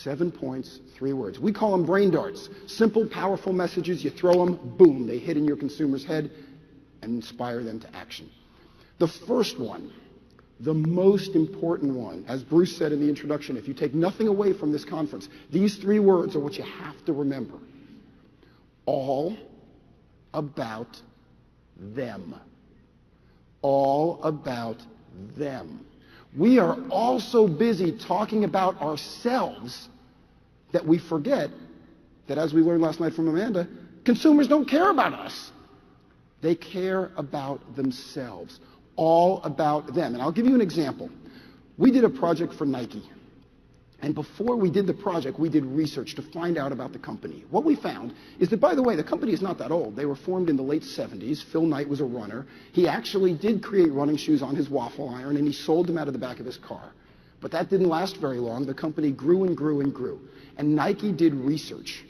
7 points, 3 words. We call them brain darts. Simple, powerful messages. You throw them, boom, they hit in your consumer's head and inspire them to action. The first one, the most important one, as Bruce said in the introduction, if you take nothing away from this conference, these 3 words are what you have to remember. All about them. All about them. We are all so busy talking about ourselves that we forget that, as we learned last night from Amanda, consumers don't care about us. They care about themselves. All about them. And I'll give you an example. We did a project for Nike. And before we did the project, we did research to find out about the company. What we found is that, by the way, the company is not that old. They were formed in the late 70s. Phil Knight was a runner. He actually did create running shoes on his waffle iron, and he sold them out of the back of his car. But that didn't last very long. The company grew and grew and grew. And Nike did research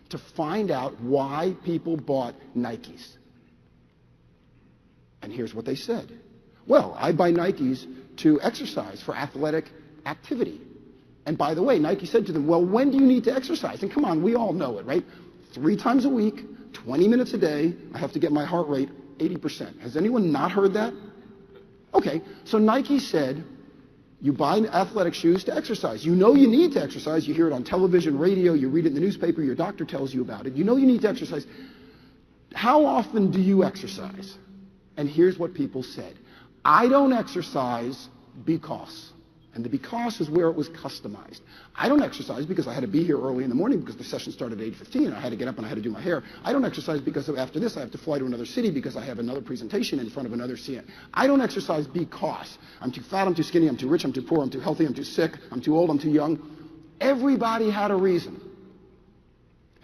to find out why people bought Nikes. And here's what they said. Well, I buy Nikes to exercise, for athletic activity. And by the way, Nike said to them, well, when do you need to exercise? And come on, we all know it, right? 3 times a week, 20 minutes a day, I have to get my heart rate 80%. Has anyone not heard that? Okay, so Nike said, you buy athletic shoes to exercise. You know you need to exercise. You hear it on television, radio, you read it in the newspaper, your doctor tells you about it. You know you need to exercise. How often do you exercise? And here's what people said. I don't exercise because. And the because is where it was customized. I don't exercise because I had to be here early in the morning because the session started at 8:15 and I had to get up and I had to do my hair. I don't exercise because after this I have to fly to another city because I have another presentation in front of another CN. I don't exercise because I'm too fat, I'm too skinny, I'm too rich, I'm too poor, I'm too healthy, I'm too sick, I'm too old, I'm too young. Everybody had a reason.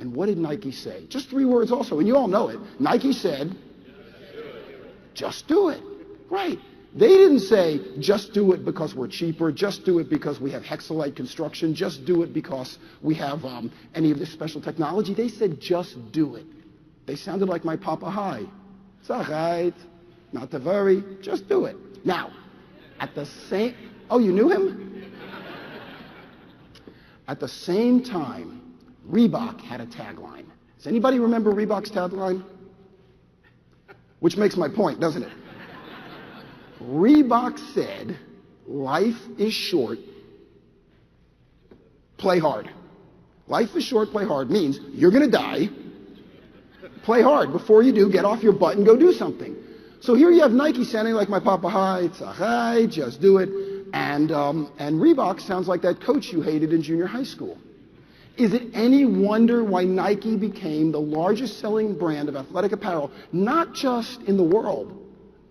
And what did Nike say? Just 3 words also, and you all know it. Nike said, just do it. Right. They didn't say, just do it because we're cheaper, just do it because we have hexalite construction, just do it because we have any of this special technology. They said, just do it. They sounded like my Papa Hi. It's all right, not to worry, just do it. Now, at the same, oh, you knew him? At the same time, Reebok had a tagline. Does anybody remember Reebok's tagline? Which makes my point, doesn't it? Reebok said, life is short, play hard. Life is short, play hard means you're going to die. Play hard. Before you do, get off your butt and go do something. So here you have Nike sounding like my Papa Hi, it's all right, just do it. And Reebok sounds like that coach you hated in junior high school. Is it any wonder why Nike became the largest selling brand of athletic apparel, not just in the world,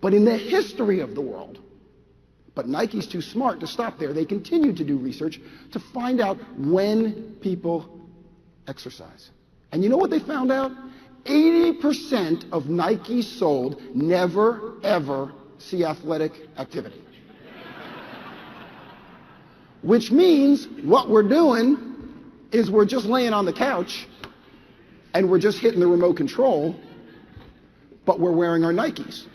but in the history of the world? But Nike's too smart to stop there. They continue to do research to find out when people exercise. And you know what they found out? 80% of Nike sold never, ever see athletic activity. Which means what we're doing is we're just laying on the couch and we're just hitting the remote control, but we're wearing our Nikes.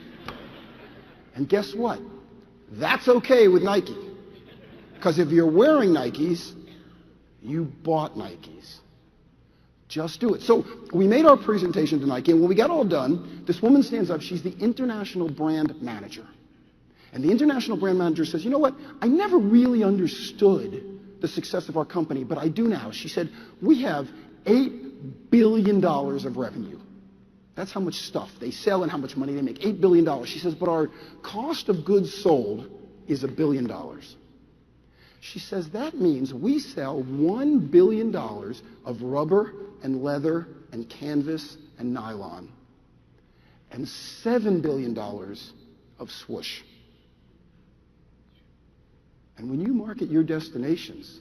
And guess what? That's okay with Nike. Because if you're wearing Nikes, you bought Nikes. Just do it. So we made our presentation to Nike, and when we got all done, this woman stands up. She's the international brand manager. And the international brand manager says, you know what? I never really understood the success of our company, but I do now. She said, we have $8 billion of revenue. That's how much stuff they sell and how much money they make, $8 billion. She says, but our cost of goods sold is $1 billion. She says, that means we sell $1 billion of rubber and leather and canvas and nylon and $7 billion of swoosh. And when you market your destinations,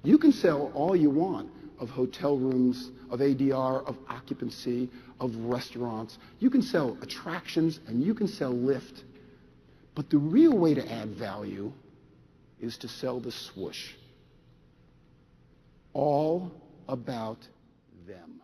you can sell all you want of hotel rooms, of ADR, of occupancy, of restaurants. You can sell attractions and you can sell lift. But the real way to add value is to sell the swoosh. All about them.